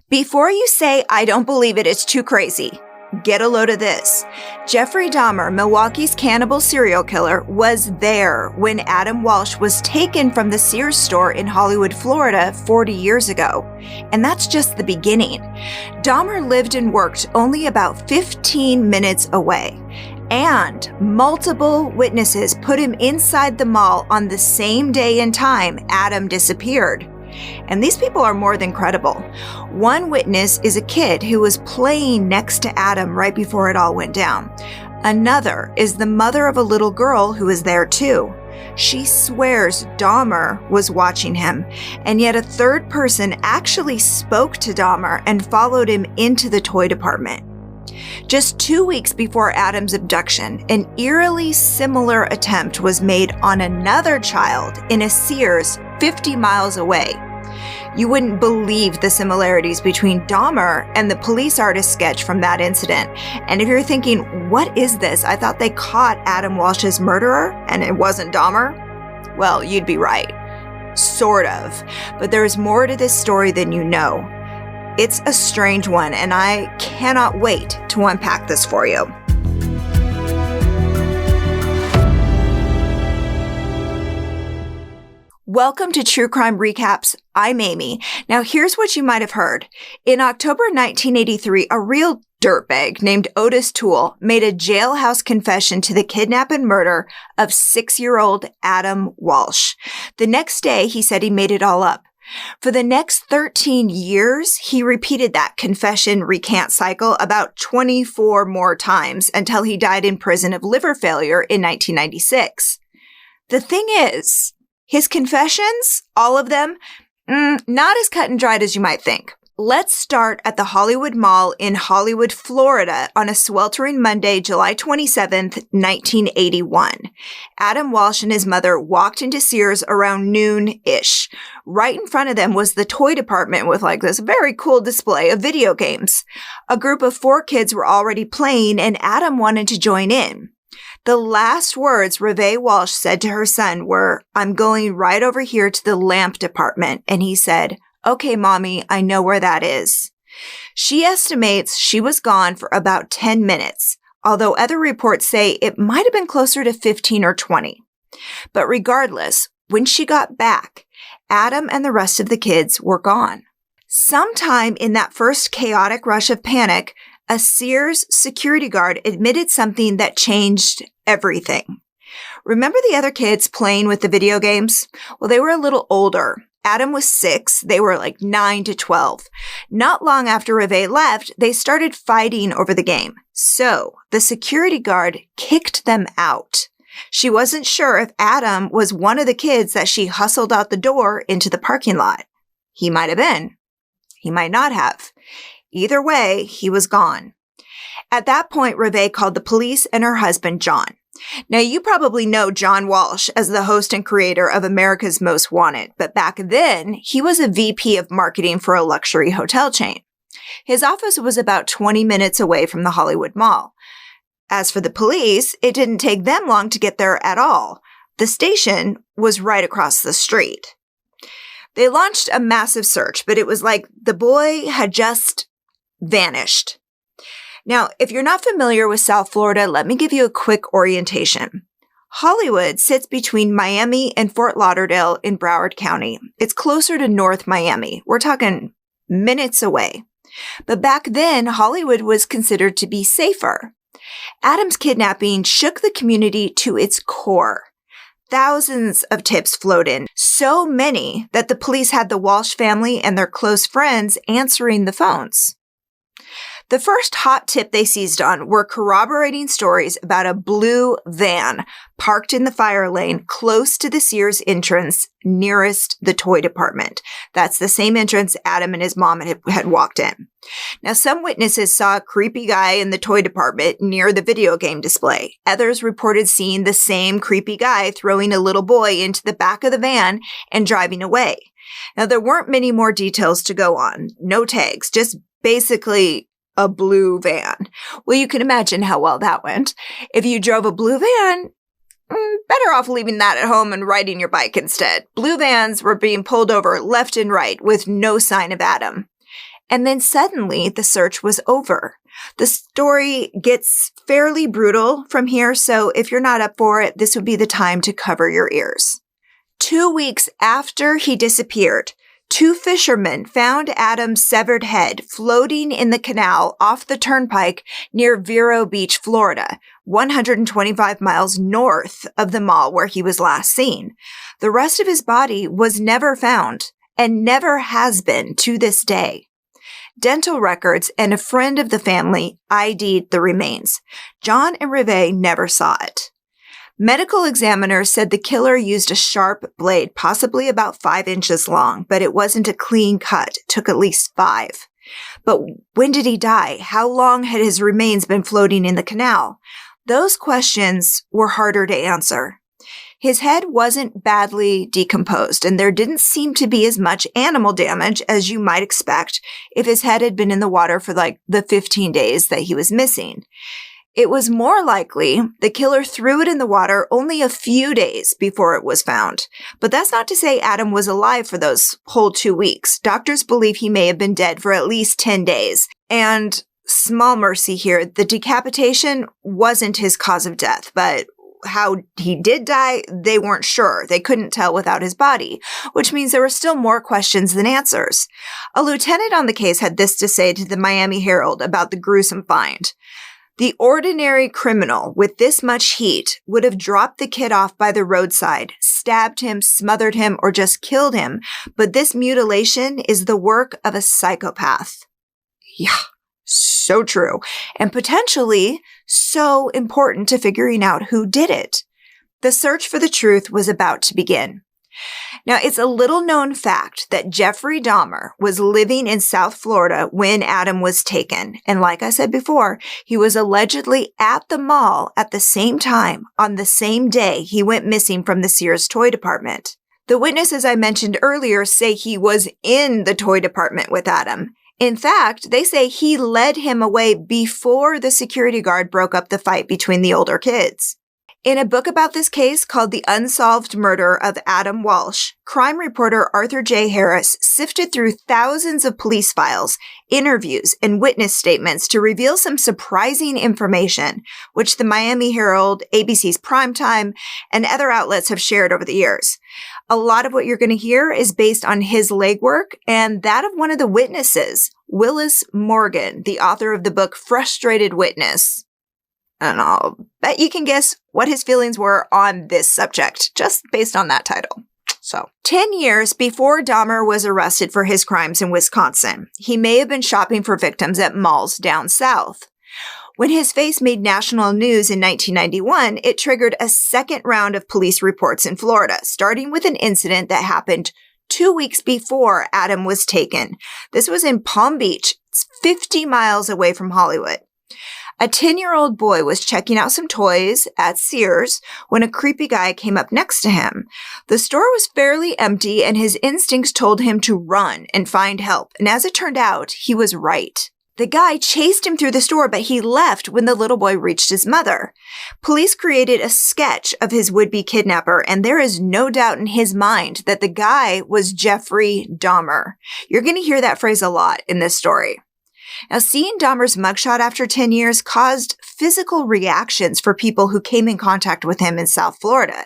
Before you say, I don't believe it, it's too crazy, get a load of this. Jeffrey Dahmer, Milwaukee's cannibal serial killer, was there when Adam Walsh was taken from the Sears store in Hollywood, Florida 40 years ago. And that's just the beginning. Dahmer lived and worked only about 15 minutes away. And multiple witnesses put him inside the mall on the same day and time Adam disappeared. And these people are more than credible. One witness is a kid who was playing next to Adam right before it all went down. Another is the mother of a little girl who was there too. She swears Dahmer was watching him, and yet a third person actually spoke to Dahmer and followed him into the toy department. Just 2 weeks before Adam's abduction, an eerily similar attempt was made on another child in a Sears 50 miles away. You wouldn't believe the similarities between Dahmer and the police artist sketch from that incident. And if you're thinking, what is this? I thought they caught Adam Walsh's murderer and it wasn't Dahmer. Well, you'd be right. Sort of. But there's more to this story than you know. It's a strange one, and I cannot wait to unpack this for you. Welcome to True Crime Recaps. I'm Amy. Now, here's what you might have heard. In October 1983, a real dirtbag named Otis Toole made a jailhouse confession to the kidnap and murder of 6-year-old Adam Walsh. The next day, he said he made it all up. For the next 13 years, he repeated that confession recant cycle about 24 more times until he died in prison of liver failure in 1996. The thing is, his confessions, all of them, not as cut and dried as you might think. Let's start at the Hollywood Mall in Hollywood, Florida on a sweltering Monday, July 27th, 1981. Adam Walsh and his mother walked into Sears around noon-ish. Right in front of them was the toy department with this very cool display of video games. A group of 4 kids were already playing and Adam wanted to join in. The last words Reve Walsh said to her son were, "I'm going right over here to the lamp department." And he said, "Okay, Mommy, I know where that is." She estimates she was gone for about 10 minutes, although other reports say it might have been closer to 15 or 20. But regardless, when she got back, Adam and the rest of the kids were gone. Sometime in that first chaotic rush of panic, a Sears security guard admitted something that changed everything. Remember the other kids playing with the video games? Well, they were a little older. Adam was 6. They were 9 to 12. Not long after Reve left, they started fighting over the game. So the security guard kicked them out. She wasn't sure if Adam was one of the kids that she hustled out the door into the parking lot. He might have been. He might not have. Either way, he was gone. At that point, Reve called the police and her husband, John. Now, you probably know John Walsh as the host and creator of America's Most Wanted, but back then, he was a VP of marketing for a luxury hotel chain. His office was about 20 minutes away from the Hollywood Mall. As for the police, it didn't take them long to get there at all. The station was right across the street. They launched a massive search, but it was like the boy had just vanished. Now, if you're not familiar with South Florida, let me give you a quick orientation. Hollywood sits between Miami and Fort Lauderdale in Broward County. It's closer to North Miami. We're talking minutes away. But back then, Hollywood was considered to be safer. Adam's kidnapping shook the community to its core. Thousands of tips flowed in, so many that the police had the Walsh family and their close friends answering the phones. The first hot tip they seized on were corroborating stories about a blue van parked in the fire lane close to the Sears entrance nearest the toy department. That's the same entrance Adam and his mom had walked in. Now, some witnesses saw a creepy guy in the toy department near the video game display. Others reported seeing the same creepy guy throwing a little boy into the back of the van and driving away. Now, there weren't many more details to go on. No tags, just basically a blue van. Well, you can imagine how well that went. If you drove a blue van, better off leaving that at home and riding your bike instead. Blue vans were being pulled over left and right with no sign of Adam. And then suddenly the search was over. The story gets fairly brutal from here, so if you're not up for it, this would be the time to cover your ears. 2 weeks after he disappeared, 2 fishermen found Adam's severed head floating in the canal off the turnpike near Vero Beach, Florida, 125 miles north of the mall where he was last seen. The rest of his body was never found and never has been to this day. Dental records and a friend of the family ID'd the remains. John and Rive never saw it. Medical examiners said the killer used a sharp blade, possibly about 5 inches long, but it wasn't a clean cut. It took at least 5. But when did he die? How long had his remains been floating in the canal? Those questions were harder to answer. His head wasn't badly decomposed, and there didn't seem to be as much animal damage as you might expect if his head had been in the water for like the 15 days that he was missing. It was more likely the killer threw it in the water only a few days before it was found. But that's not to say Adam was alive for those whole 2 weeks. Doctors believe he may have been dead for at least 10 days. And small mercy here, the decapitation wasn't his cause of death, but how he did die, they weren't sure. They couldn't tell without his body, which means there were still more questions than answers. A lieutenant on the case had this to say to the Miami Herald about the gruesome find. The ordinary criminal with this much heat would have dropped the kid off by the roadside, stabbed him, smothered him, or just killed him. But this mutilation is the work of a psychopath. Yeah, so true. And potentially so important to figuring out who did it. The search for the truth was about to begin. Now, it's a little known fact that Jeffrey Dahmer was living in South Florida when Adam was taken. And like I said before, he was allegedly at the mall at the same time on the same day he went missing from the Sears toy department. The witnesses I mentioned earlier say he was in the toy department with Adam. In fact, they say he led him away before the security guard broke up the fight between the older kids. In a book about this case called The Unsolved Murder of Adam Walsh, crime reporter Arthur J. Harris sifted through thousands of police files, interviews, and witness statements to reveal some surprising information, which the Miami Herald, ABC's Primetime, and other outlets have shared over the years. A lot of what you're going to hear is based on his legwork and that of one of the witnesses, Willis Morgan, the author of the book Frustrated Witness. And I'll bet you can guess what his feelings were on this subject, just based on that title. So, 10 years before Dahmer was arrested for his crimes in Wisconsin, he may have been shopping for victims at malls down south. When his face made national news in 1991, it triggered a second round of police reports in Florida, starting with an incident that happened 2 weeks before Adam was taken. This was in Palm Beach, 50 miles away from Hollywood. A 10-year-old boy was checking out some toys at Sears when a creepy guy came up next to him. The store was fairly empty, and his instincts told him to run and find help. And as it turned out, he was right. The guy chased him through the store, but he left when the little boy reached his mother. Police created a sketch of his would-be kidnapper, and there is no doubt in his mind that the guy was Jeffrey Dahmer. You're going to hear that phrase a lot in this story. Now, seeing Dahmer's mugshot after 10 years caused physical reactions for people who came in contact with him in South Florida.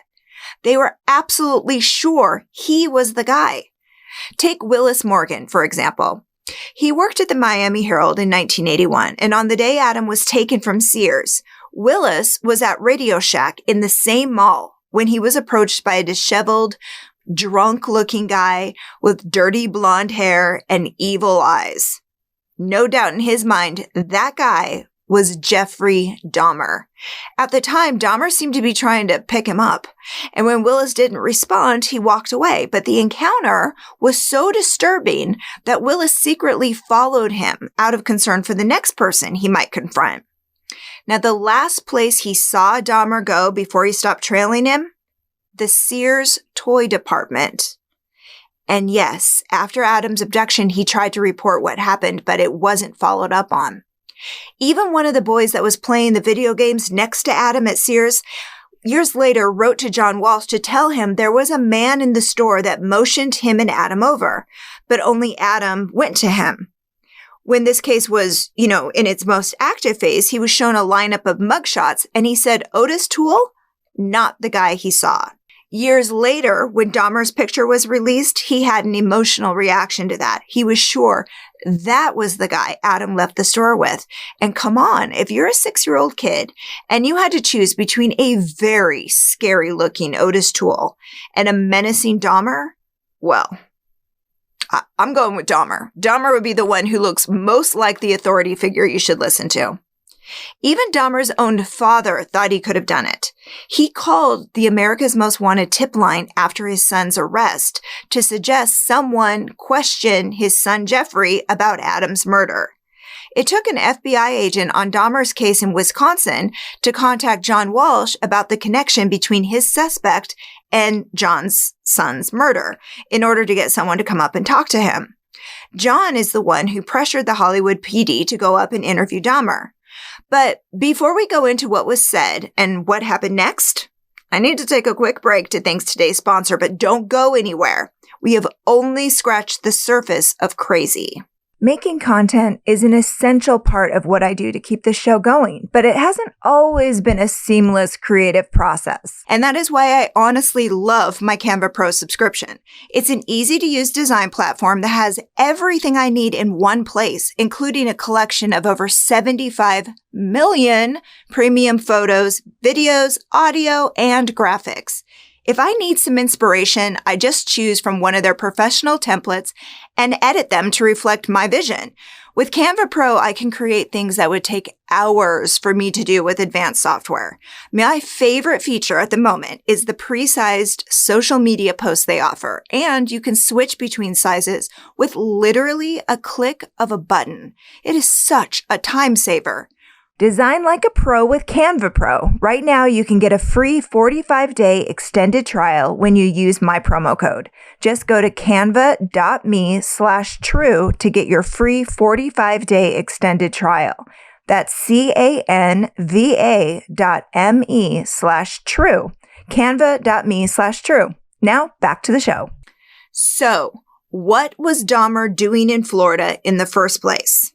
They were absolutely sure he was the guy. Take Willis Morgan, for example. He worked at the Miami Herald in 1981, and on the day Adam was taken from Sears, Willis was at Radio Shack in the same mall when he was approached by a disheveled, drunk-looking guy with dirty blonde hair and evil eyes. No doubt in his mind, that guy was Jeffrey Dahmer. At the time, Dahmer seemed to be trying to pick him up, and when Willis didn't respond, he walked away. But the encounter was so disturbing that Willis secretly followed him out of concern for the next person he might confront. Now, the last place he saw Dahmer go before he stopped trailing him? The Sears toy department. And yes, after Adam's abduction, he tried to report what happened, but it wasn't followed up on. Even one of the boys that was playing the video games next to Adam at Sears years later wrote to John Walsh to tell him there was a man in the store that motioned him and Adam over, but only Adam went to him. When this case was, in its most active phase, he was shown a lineup of mugshots, and he said Otis Toole, not the guy he saw. Years later, when Dahmer's picture was released, he had an emotional reaction to that. He was sure that was the guy Adam left the store with. And come on, if you're a 6-year-old kid and you had to choose between a very scary-looking Otis Toole and a menacing Dahmer, well, I'm going with Dahmer. Dahmer would be the one who looks most like the authority figure you should listen to. Even Dahmer's own father thought he could have done it. He called the America's Most Wanted tip line after his son's arrest to suggest someone question his son Jeffrey about Adam's murder. It took an FBI agent on Dahmer's case in Wisconsin to contact John Walsh about the connection between his suspect and John's son's murder in order to get someone to come up and talk to him. John is the one who pressured the Hollywood PD to go up and interview Dahmer. But before we go into what was said and what happened next, I need to take a quick break to thank today's sponsor, but don't go anywhere. We have only scratched the surface of crazy. Making content is an essential part of what I do to keep the show going, but it hasn't always been a seamless creative process. And that is why I honestly love my Canva Pro subscription. It's an easy-to-use design platform that has everything I need in one place, including a collection of over 75 million premium photos, videos, audio, and graphics. If I need some inspiration, I just choose from one of their professional templates and edit them to reflect my vision. With Canva Pro, I can create things that would take hours for me to do with advanced software. My favorite feature at the moment is the pre-sized social media posts they offer, and you can switch between sizes with literally a click of a button. It is such a time saver. Design like a pro with Canva Pro. Right now, you can get a free 45-day extended trial when you use my promo code. Just go to canva.me/true to get your free 45-day extended trial. That's canva.me/true. Canva.me/true. Now, back to the show. So, what was Dahmer doing in Florida in the first place?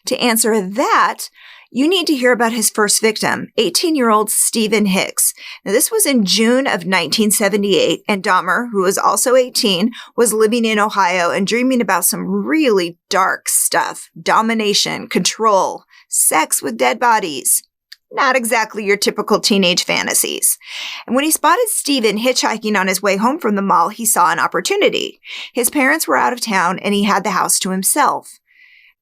To answer that, you need to hear about his first victim, 18-year-old Stephen Hicks. Now, this was in June of 1978, and Dahmer, who was also 18, was living in Ohio and dreaming about some really dark stuff. Domination, control, sex with dead bodies. Not exactly your typical teenage fantasies. And when he spotted Stephen hitchhiking on his way home from the mall, he saw an opportunity. His parents were out of town, and he had the house to himself.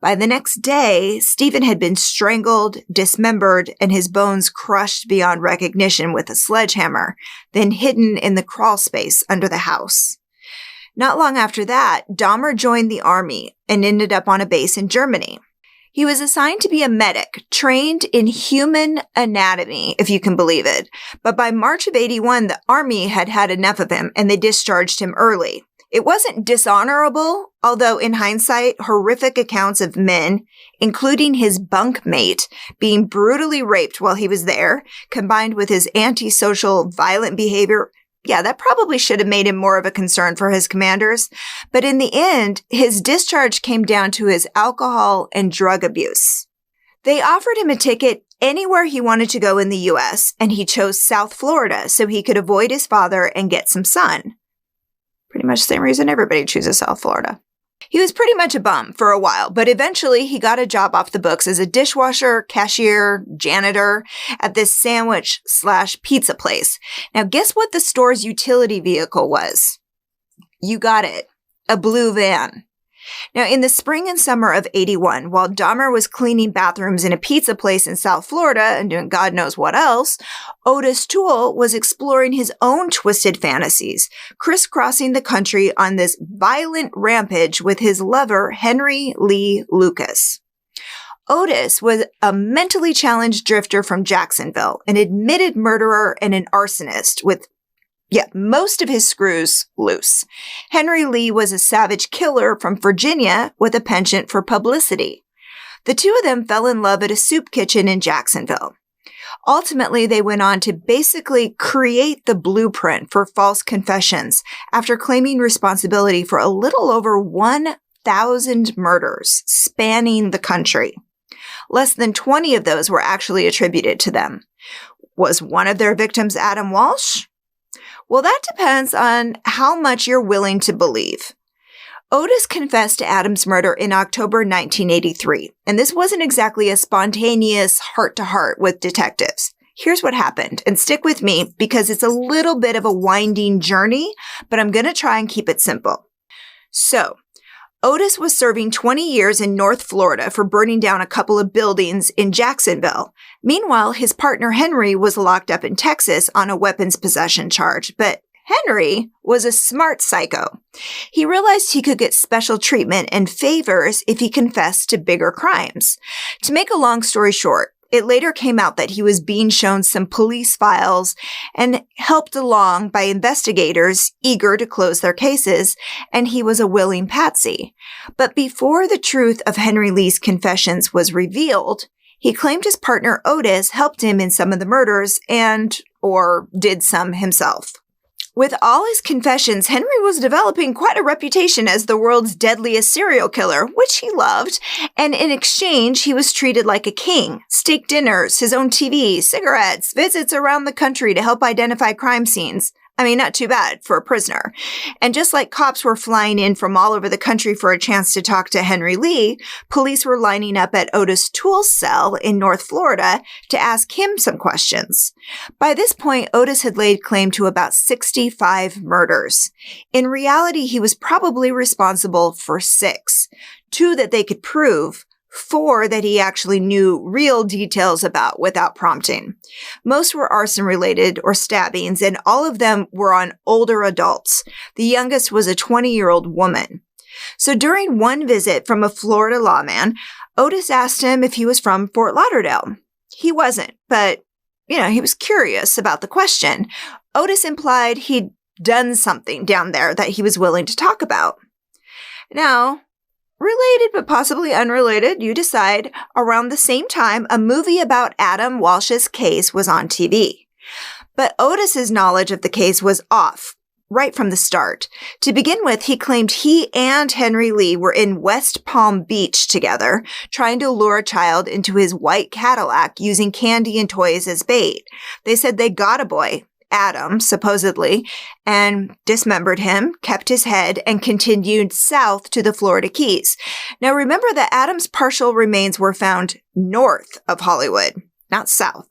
By the next day, Stephen had been strangled, dismembered, and his bones crushed beyond recognition with a sledgehammer, then hidden in the crawl space under the house. Not long after that, Dahmer joined the army and ended up on a base in Germany. He was assigned to be a medic, trained in human anatomy, if you can believe it. But by March of 81, the army had had enough of him, and they discharged him early. It wasn't dishonorable, although in hindsight, horrific accounts of men, including his bunkmate, being brutally raped while he was there, combined with his antisocial, violent behavior, that probably should have made him more of a concern for his commanders. But in the end, his discharge came down to his alcohol and drug abuse. They offered him a ticket anywhere he wanted to go in the U.S., and he chose South Florida so he could avoid his father and get some sun. Pretty much the same reason everybody chooses South Florida. He was pretty much a bum for a while, but eventually he got a job off the books as a dishwasher, cashier, janitor at this sandwich/pizza place. Now, guess what the store's utility vehicle was? You got it. A blue van. Now, in the spring and summer of 81, while Dahmer was cleaning bathrooms in a pizza place in South Florida and doing God knows what else, Otis Toole was exploring his own twisted fantasies, crisscrossing the country on this violent rampage with his lover, Henry Lee Lucas. Otis was a mentally challenged drifter from Jacksonville, an admitted murderer and an arsonist with most of his screws loose. Henry Lee was a savage killer from Virginia with a penchant for publicity. The two of them fell in love at a soup kitchen in Jacksonville. Ultimately, they went on to basically create the blueprint for false confessions after claiming responsibility for a little over 1 1,000 murders spanning the country. Less than 20 of those were actually attributed to them. Was one of their victims Adam Walsh? Well, that depends on how much you're willing to believe. Otis confessed to Adam's murder in October 1983, and this wasn't exactly a spontaneous heart-to-heart with detectives. Here's what happened, and stick with me because it's a little bit of a winding journey, but I'm going to try and keep it simple. So, Otis was serving 20 years in North Florida for burning down a couple of buildings in Jacksonville. Meanwhile, his partner Henry was locked up in Texas on a weapons possession charge, but Henry was a smart psycho. He realized he could get special treatment and favors if he confessed to bigger crimes. To make a long story short, it later came out that he was being shown some police files and helped along by investigators eager to close their cases, and he was a willing patsy. But before the truth of Henry Lee's confessions was revealed, he claimed his partner Otis helped him in some of the murders or did some himself. With all his confessions, Henry was developing quite a reputation as the world's deadliest serial killer, which he loved, and in exchange, he was treated like a king. Steak dinners, his own TV, cigarettes, visits around the country to help identify crime scenes. I mean, not too bad for a prisoner. And just like cops were flying in from all over the country for a chance to talk to Henry Lee, police were lining up at Otis Toole's cell in North Florida to ask him some questions. By this point, Otis had laid claim to about 65 murders. In reality, he was probably responsible for 6, 2 that they could prove, 4 that he actually knew real details about without prompting. Most were arson-related or stabbings, and all of them were on older adults. The youngest was a 20-year-old woman. So during one visit from a Florida lawman, Otis asked him if he was from Fort Lauderdale. He wasn't, but, he was curious about the question. Otis implied he'd done something down there that he was willing to talk about. Now, related but possibly unrelated, you decide, around the same time, a movie about Adam Walsh's case was on TV. But Otis's knowledge of the case was off, right from the start. To begin with, he claimed he and Henry Lee were in West Palm Beach together, trying to lure a child into his white Cadillac using candy and toys as bait. They said they got a boy, Adam, supposedly, and dismembered him, kept his head, and continued south to the Florida Keys. Now remember that Adam's partial remains were found north of Hollywood, not south,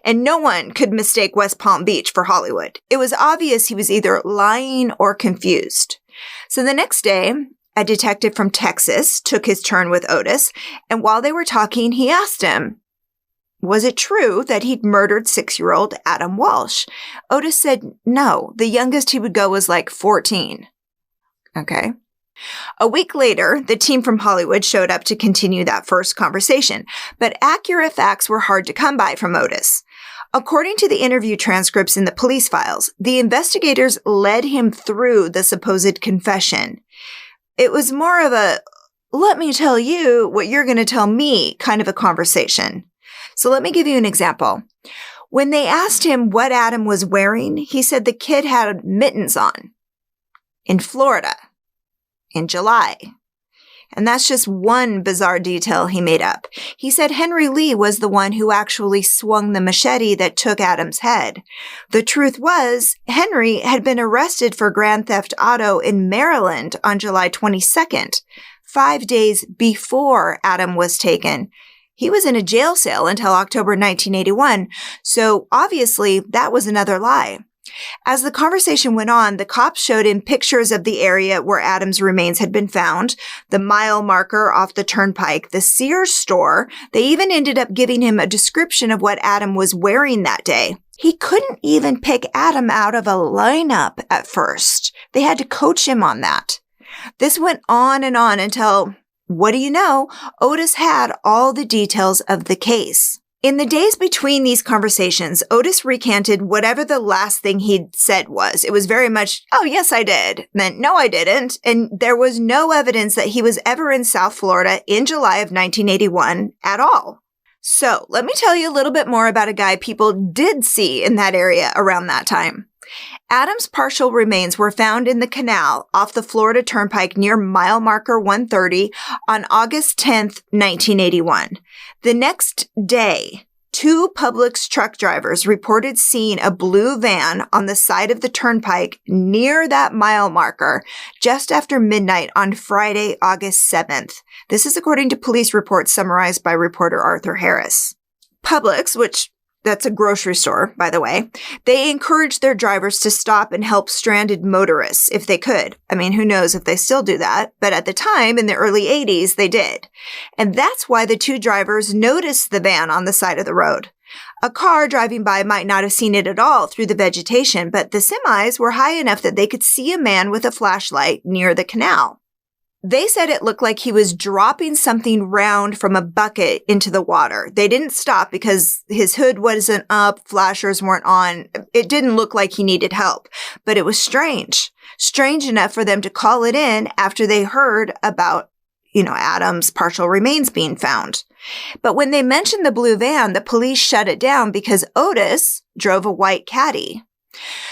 and no one could mistake West Palm Beach for Hollywood. It was obvious he was either lying or confused. So the next day, a detective from Texas took his turn with Otis, and while they were talking, he asked him, was it true that he'd murdered 6-year-old Adam Walsh? Otis said no. The youngest he would go was like 14. Okay. A week later, the team from Hollywood showed up to continue that first conversation, but accurate facts were hard to come by from Otis. According to the interview transcripts in the police files, the investigators led him through the supposed confession. It was more of a, let me tell you what you're going to tell me kind of a conversation. So let me give you an example. When they asked him what Adam was wearing, he said the kid had mittens on in Florida in July. And that's just one bizarre detail he made up. He said Henry Lee was the one who actually swung the machete that took Adam's head. The truth was, Henry had been arrested for grand theft auto in Maryland on July 22nd, 5 days before Adam was taken. He was in a jail cell until October 1981, so obviously that was another lie. As the conversation went on, the cops showed him pictures of the area where Adam's remains had been found, the mile marker off the turnpike, the Sears store. They even ended up giving him a description of what Adam was wearing that day. He couldn't even pick Adam out of a lineup at first. They had to coach him on that. This went on until, what do you know, Otis had all the details of the case. In the days between these conversations, Otis recanted whatever the last thing he'd said was. It was very much, oh, yes, I did, meant no, I didn't. And there was no evidence that he was ever in South Florida in July of 1981 at all. So let me tell you a little bit more about a guy people did see in that area around that time. Adam's partial remains were found in the canal off the Florida Turnpike near mile marker 130 on August 10th, 1981. The next day, 2 Publix truck drivers reported seeing a blue van on the side of the turnpike near that mile marker just after midnight on Friday, August 7th. This is according to police reports summarized by reporter Arthur Harris. Publix, which that's a grocery store, by the way, they encouraged their drivers to stop and help stranded motorists if they could. I mean, who knows if they still do that, but at the time, in the early 80s, they did. And that's why the 2 drivers noticed the van on the side of the road. A car driving by might not have seen it at all through the vegetation, but the semis were high enough that they could see a man with a flashlight near the canal. They said it looked like he was dropping something round from a bucket into the water. They didn't stop because his hood wasn't up, flashers weren't on. It didn't look like he needed help, but it was strange. Strange enough for them to call it in after they heard about, Adam's partial remains being found. But when they mentioned the blue van, the police shut it down because Otis drove a white Caddy.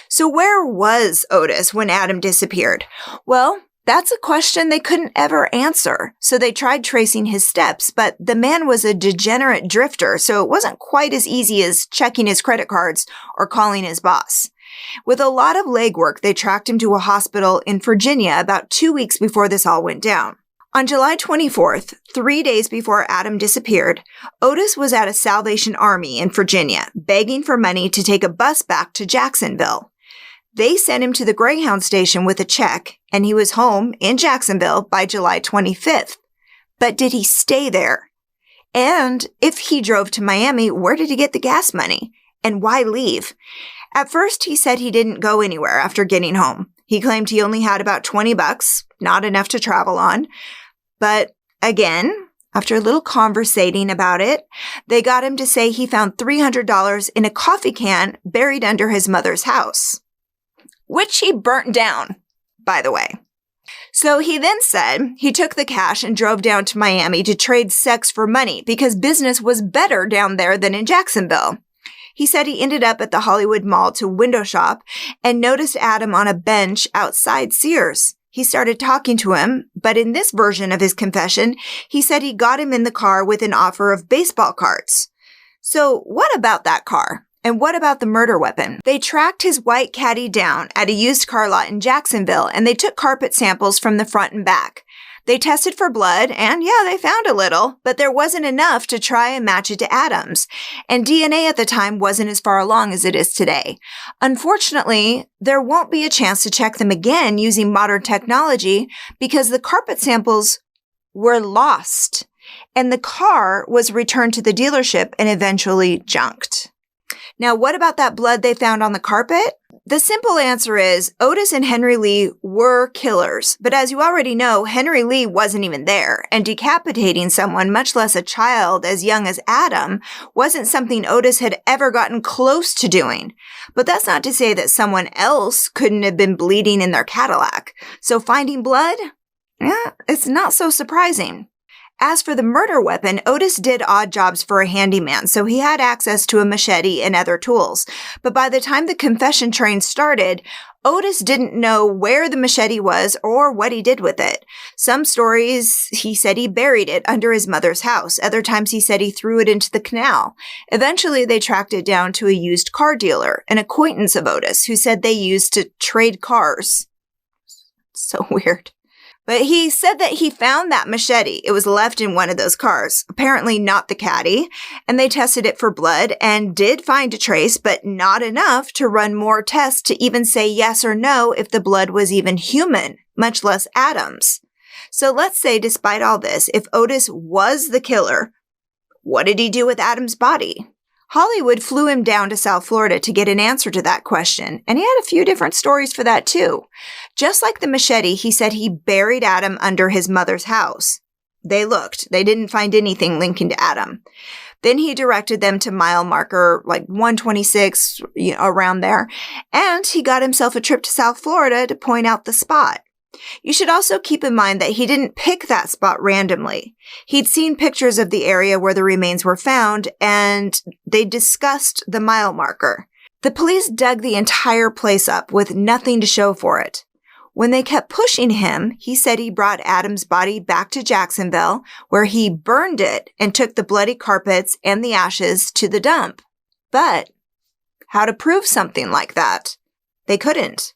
So where was Otis when Adam disappeared? Well, that's a question they couldn't ever answer, so they tried tracing his steps, but the man was a degenerate drifter, so it wasn't quite as easy as checking his credit cards or calling his boss. With a lot of legwork, they tracked him to a hospital in Virginia about 2 weeks before this all went down. On July 24th, 3 days before Adam disappeared, Otis was at a Salvation Army in Virginia, begging for money to take a bus back to Jacksonville. They sent him to the Greyhound station with a check, and he was home in Jacksonville by July 25th. But did he stay there? And if he drove to Miami, where did he get the gas money? And why leave? At first, he said he didn't go anywhere after getting home. He claimed he only had about $20, not enough to travel on. But again, after a little conversating about it, they got him to say he found $300 in a coffee can buried under his mother's house, which he burnt down, by the way. So he then said he took the cash and drove down to Miami to trade sex for money because business was better down there than in Jacksonville. He said he ended up at the Hollywood Mall to window shop and noticed Adam on a bench outside Sears. He started talking to him, but in this version of his confession, he said he got him in the car with an offer of baseball cards. So what about that car? And what about the murder weapon? They tracked his white Caddy down at a used car lot in Jacksonville, and they took carpet samples from the front and back. They tested for blood, and they found a little, but there wasn't enough to try and match it to Adam's. And DNA at the time wasn't as far along as it is today. Unfortunately, there won't be a chance to check them again using modern technology because the carpet samples were lost, and the car was returned to the dealership and eventually junked. Now, what about that blood they found on the carpet? The simple answer is Otis and Henry Lee were killers. But as you already know, Henry Lee wasn't even there, and decapitating someone, much less a child as young as Adam, wasn't something Otis had ever gotten close to doing. But that's not to say that someone else couldn't have been bleeding in their Cadillac. So finding blood? It's not so surprising. As for the murder weapon, Otis did odd jobs for a handyman, so he had access to a machete and other tools. But by the time the confession train started, Otis didn't know where the machete was or what he did with it. Some stories, he said he buried it under his mother's house. Other times he said he threw it into the canal. Eventually, they tracked it down to a used car dealer, an acquaintance of Otis, who said they used to trade cars. So weird. But he said that he found that machete. It was left in one of those cars, apparently not the Caddy, and they tested it for blood and did find a trace, but not enough to run more tests to even say yes or no if the blood was even human, much less Adam's. So let's say, despite all this, if Otis was the killer, what did he do with Adam's body? Hollywood flew him down to South Florida to get an answer to that question, and he had a few different stories for that too. Just like the machete, he said he buried Adam under his mother's house. They looked. They didn't find anything linking to Adam. Then he directed them to mile marker 126, around there, and he got himself a trip to South Florida to point out the spot. You should also keep in mind that he didn't pick that spot randomly. He'd seen pictures of the area where the remains were found, and they discussed the mile marker. The police dug the entire place up with nothing to show for it. When they kept pushing him, he said he brought Adam's body back to Jacksonville, where he burned it and took the bloody carpets and the ashes to the dump. But how to prove something like that? They couldn't.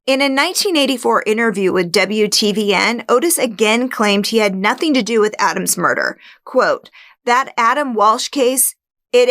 In a 1984 interview with WTVN, Otis again claimed he had nothing to do with Adam's murder. Quote, "That Adam Walsh case, it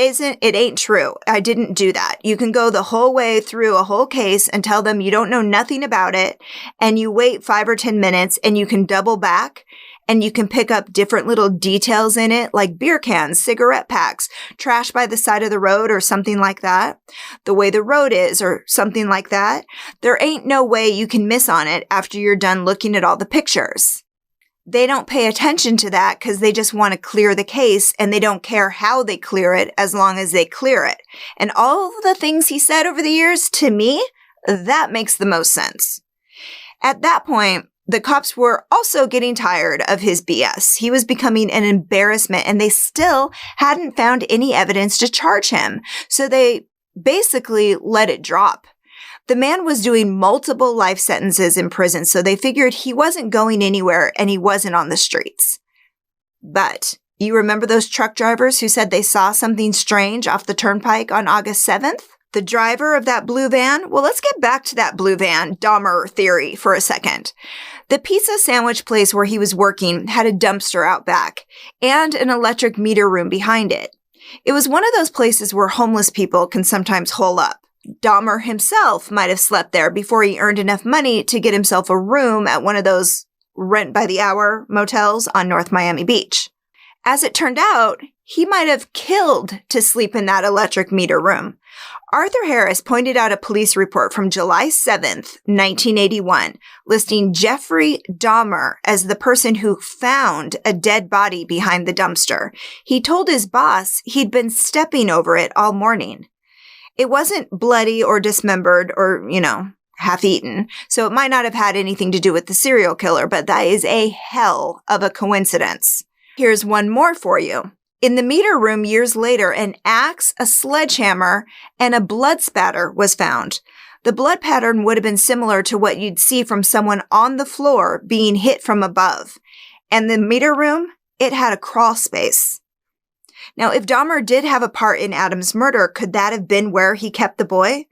ain't true. I didn't do that. You can go the whole way through a whole case and tell them you don't know nothing about it, and you wait 5 or 10 minutes and you can double back and you can pick up different little details in it, like beer cans, cigarette packs, trash by the side of the road or something like that, the way the road is or something like that. There ain't no way you can miss on it after you're done looking at all the pictures." They don't pay attention to that because they just want to clear the case, and they don't care how they clear it as long as they clear it. And all of the things he said over the years, to me, that makes the most sense. At that point, the cops were also getting tired of his BS. He was becoming an embarrassment, and they still hadn't found any evidence to charge him. So they basically let it drop. The man was doing multiple life sentences in prison, so they figured he wasn't going anywhere and he wasn't on the streets. But you remember those truck drivers who said they saw something strange off the turnpike on August 7th? The driver of that blue van? Well, let's get back to that blue van Dahmer theory for a second. The pizza sandwich place where he was working had a dumpster out back and an electric meter room behind it. It was one of those places where homeless people can sometimes hole up. Dahmer himself might have slept there before he earned enough money to get himself a room at one of those rent-by-the-hour motels on North Miami Beach. As it turned out, he might have killed to sleep in that electric meter room. Arthur Harris pointed out a police report from July 7th, 1981, listing Jeffrey Dahmer as the person who found a dead body behind the dumpster. He told his boss he'd been stepping over it all morning. It wasn't bloody or dismembered or, half-eaten, so it might not have had anything to do with the serial killer, but that is a hell of a coincidence. Here's one more for you. In the meter room years later, an axe, a sledgehammer, and a blood spatter was found. The blood pattern would have been similar to what you'd see from someone on the floor being hit from above. And the meter room, it had a crawl space. Now, if Dahmer did have a part in Adam's murder, could that have been where he kept the boy?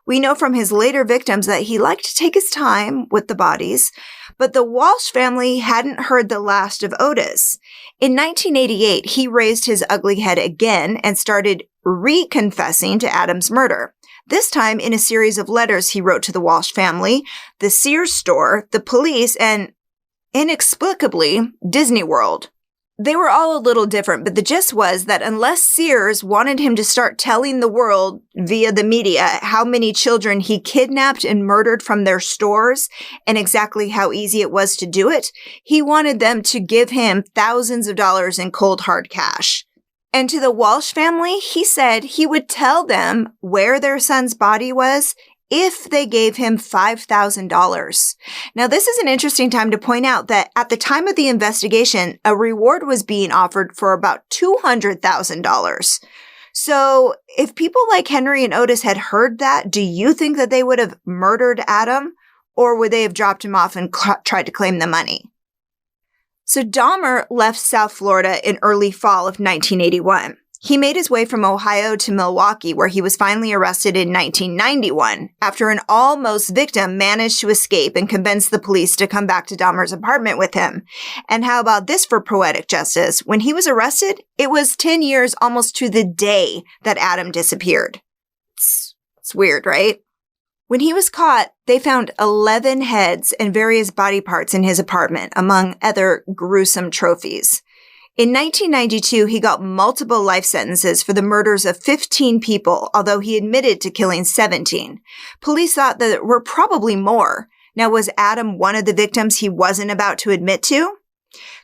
We know from his later victims that he liked to take his time with the bodies, but the Walsh family hadn't heard the last of Otis. In 1988, he raised his ugly head again and started reconfessing to Adam's murder. This time in a series of letters he wrote to the Walsh family, the Sears store, the police, and inexplicably, Disney World. They were all a little different, but the gist was that unless Sears wanted him to start telling the world via the media how many children he kidnapped and murdered from their stores and exactly how easy it was to do it, he wanted them to give him thousands of dollars in cold hard cash. And to the Walsh family, he said he would tell them where their son's body was if they gave him $5,000. Now, this is an interesting time to point out that at the time of the investigation, a reward was being offered for about $200,000. So if people like Henry and Otis had heard that, do you think that they would have murdered Adam, or would they have dropped him off and tried to claim the money? So Dahmer left South Florida in early fall of 1981. He made his way from Ohio to Milwaukee, where he was finally arrested in 1991 after an almost victim managed to escape and convince the police to come back to Dahmer's apartment with him. And how about this for poetic justice? When he was arrested, it was 10 years almost to the day that Adam disappeared. It's weird, right? When he was caught, they found 11 heads and various body parts in his apartment, among other gruesome trophies. In 1992, he got multiple life sentences for the murders of 15 people, although he admitted to killing 17. Police thought that there were probably more. Now, was Adam one of the victims he wasn't about to admit to?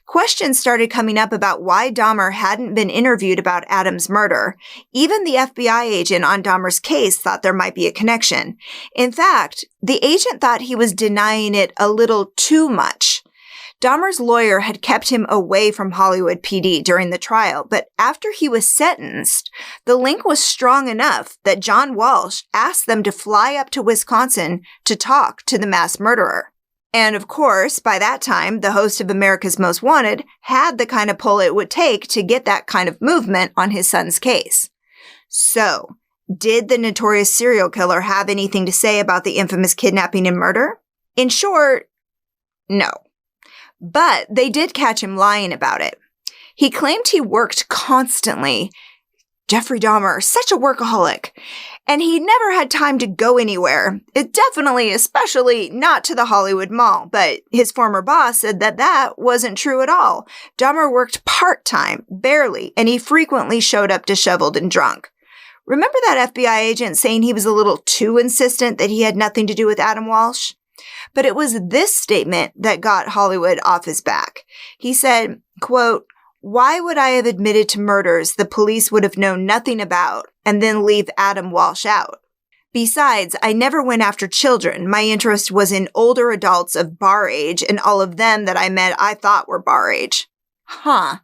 Questions started coming up about why Dahmer hadn't been interviewed about Adam's murder. Even the FBI agent on Dahmer's case thought there might be a connection. In fact, the agent thought he was denying it a little too much. Dahmer's lawyer had kept him away from Hollywood PD during the trial, but after he was sentenced, the link was strong enough that John Walsh asked them to fly up to Wisconsin to talk to the mass murderer. And of course, by that time, the host of America's Most Wanted had the kind of pull it would take to get that kind of movement on his son's case. So, did the notorious serial killer have anything to say about the infamous kidnapping and murder? In short, no. But they did catch him lying about it. He claimed he worked constantly. Jeffrey Dahmer, such a workaholic. And he never had time to go anywhere. Especially not to the Hollywood Mall. But his former boss said that wasn't true at all. Dahmer worked part-time, barely, and he frequently showed up disheveled and drunk. Remember that FBI agent saying he was a little too insistent that he had nothing to do with Adam Walsh? But it was this statement that got Hollywood off his back. He said, quote, "Why would I have admitted to murders the police would have known nothing about and then leave Adam Walsh out? Besides, I never went after children. My interest was in older adults of bar age, and all of them that I met I thought were bar age." Huh.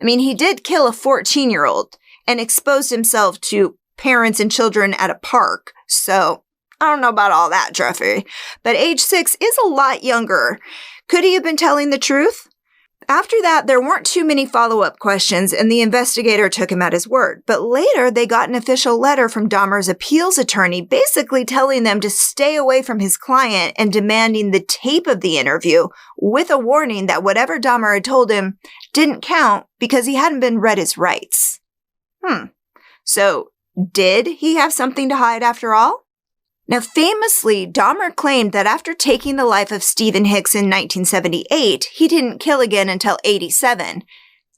I mean, he did kill a 14-year-old and exposed himself to parents and children at a park, so I don't know about all that, Jeffrey. But age 6 is a lot younger. Could he have been telling the truth? After that, there weren't too many follow-up questions, and the investigator took him at his word. But later, they got an official letter from Dahmer's appeals attorney basically telling them to stay away from his client and demanding the tape of the interview with a warning that whatever Dahmer had told him didn't count because he hadn't been read his rights. So, did he have something to hide after all? Now, famously, Dahmer claimed that after taking the life of Stephen Hicks in 1978, he didn't kill again until 87.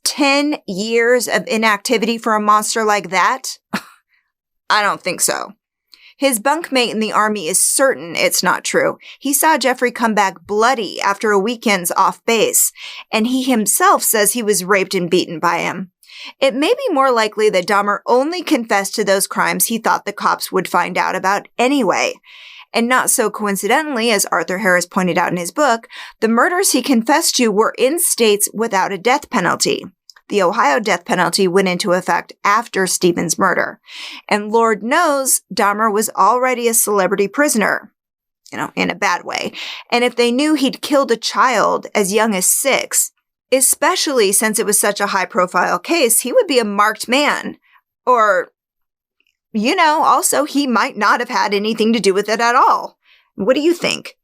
10 years of inactivity for a monster like that? I don't think so. His bunkmate in the Army is certain it's not true. He saw Jeffrey come back bloody after a weekend's off base, and he himself says he was raped and beaten by him. It may be more likely that Dahmer only confessed to those crimes he thought the cops would find out about anyway. And not so coincidentally, as Arthur Harris pointed out in his book, the murders he confessed to were in states without a death penalty. The Ohio death penalty went into effect after Stephen's murder. And Lord knows Dahmer was already a celebrity prisoner. In a bad way. And if they knew he'd killed a child as young as 6, especially since it was such a high-profile case, he would be a marked man. Or, also he might not have had anything to do with it at all. What do you think?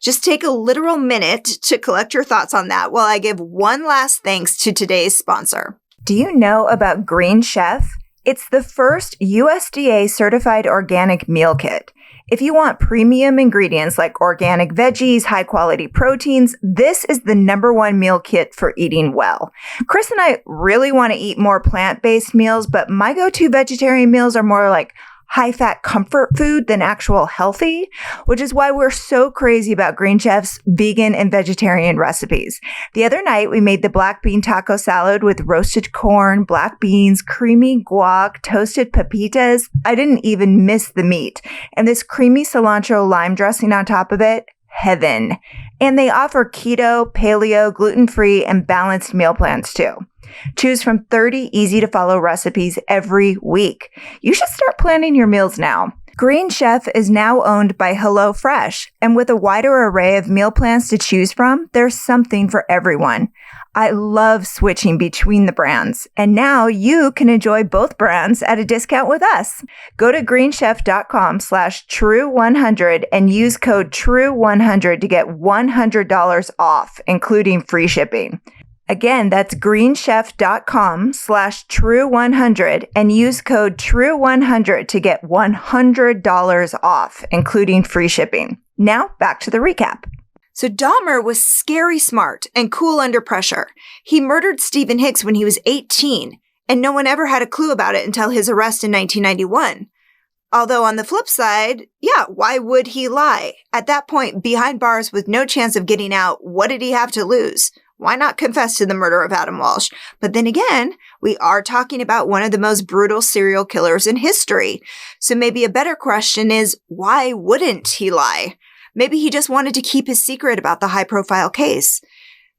Just take a literal minute to collect your thoughts on that while I give one last thanks to today's sponsor. Do you know about Green Chef? It's the first USDA-certified organic meal kit. If you want premium ingredients like organic veggies, high-quality proteins, this is the #1 meal kit for eating well. Chris and I really want to eat more plant-based meals, but my go-to vegetarian meals are more like high-fat comfort food than actual healthy, which is why we're so crazy about Green Chef's vegan and vegetarian recipes. The other night, we made the black bean taco salad with roasted corn, black beans, creamy guac, toasted pepitas. I didn't even miss the meat. And this creamy cilantro lime dressing on top of it, heaven. And they offer keto, paleo, gluten-free, and balanced meal plans too. Choose from 30 easy-to-follow recipes every week. You should start planning your meals now. Green Chef is now owned by HelloFresh, and with a wider array of meal plans to choose from, there's something for everyone. I love switching between the brands, and now you can enjoy both brands at a discount with us. Go to greenchef.com/true100 and use code TRUE100 to get $100 off, including free shipping. Again, that's greenchef.com/true100 and use code TRUE100 to get $100 off, including free shipping. Now, back to the recap. So Dahmer was scary smart and cool under pressure. He murdered Stephen Hicks when he was 18, and no one ever had a clue about it until his arrest in 1991. Although on the flip side, why would he lie? At that point, behind bars with no chance of getting out, what did he have to lose? Why not confess to the murder of Adam Walsh? But then again, we are talking about one of the most brutal serial killers in history. So maybe a better question is, why wouldn't he lie? Maybe he just wanted to keep his secret about the high-profile case.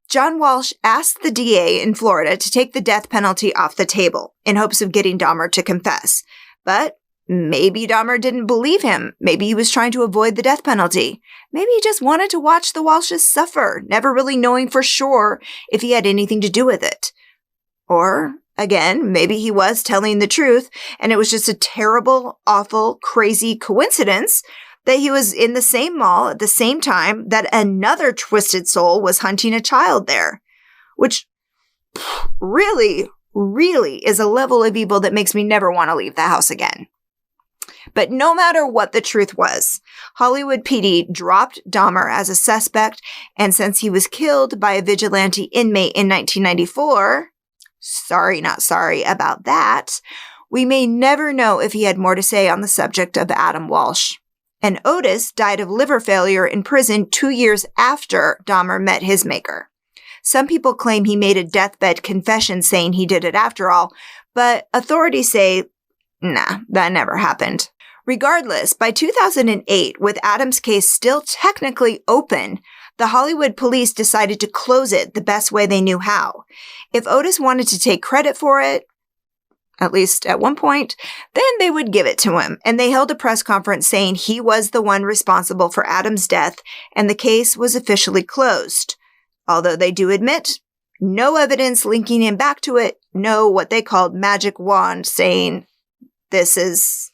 John Walsh asked the DA in Florida to take the death penalty off the table in hopes of getting Dahmer to confess. But maybe Dahmer didn't believe him. Maybe he was trying to avoid the death penalty. Maybe he just wanted to watch the Walshes suffer, never really knowing for sure if he had anything to do with it. Or, again, maybe he was telling the truth, and it was just a terrible, awful, crazy coincidence that he was in the same mall at the same time that another twisted soul was hunting a child there. Which really, really is a level of evil that makes me never want to leave the house again. But no matter what the truth was, Hollywood PD dropped Dahmer as a suspect, and since he was killed by a vigilante inmate in 1994, sorry, not sorry about that, we may never know if he had more to say on the subject of Adam Walsh. And Otis died of liver failure in prison 2 years after Dahmer met his maker. Some people claim he made a deathbed confession saying he did it after all, but authorities say, nah, that never happened. Regardless, by 2008, with Adam's case still technically open, the Hollywood police decided to close it the best way they knew how. If Otis wanted to take credit for it, at least at one point, then they would give it to him. And they held a press conference saying he was the one responsible for Adam's death, and the case was officially closed. Although they do admit, no evidence linking him back to it, no what they called magic wand saying, this is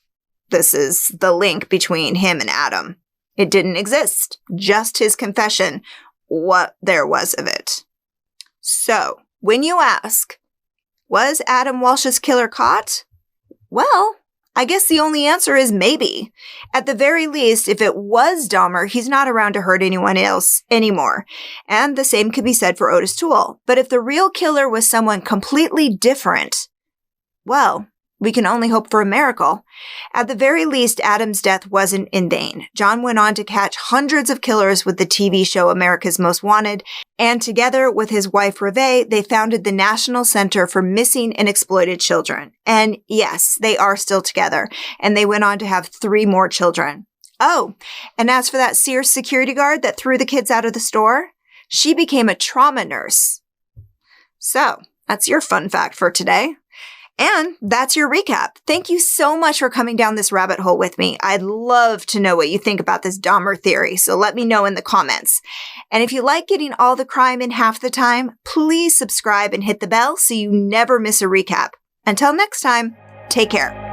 the link between him and Adam. It didn't exist. Just his confession, what there was of it. So, when you ask, was Adam Walsh's killer caught? Well, I guess the only answer is maybe. At the very least, if it was Dahmer, he's not around to hurt anyone else anymore. And the same could be said for Otis Toole. But if the real killer was someone completely different, well, we can only hope for a miracle. At the very least, Adam's death wasn't in vain. John went on to catch hundreds of killers with the TV show America's Most Wanted, and together with his wife Reve, they founded the National Center for Missing and Exploited Children. And yes, they are still together, and they went on to have 3 more children. Oh, and as for that Sears security guard that threw the kids out of the store, she became a trauma nurse. So, that's your fun fact for today. And that's your recap. Thank you so much for coming down this rabbit hole with me. I'd love to know what you think about this Dahmer theory, so let me know in the comments. And if you like getting all the crime in half the time, please subscribe and hit the bell so you never miss a recap. Until next time, take care.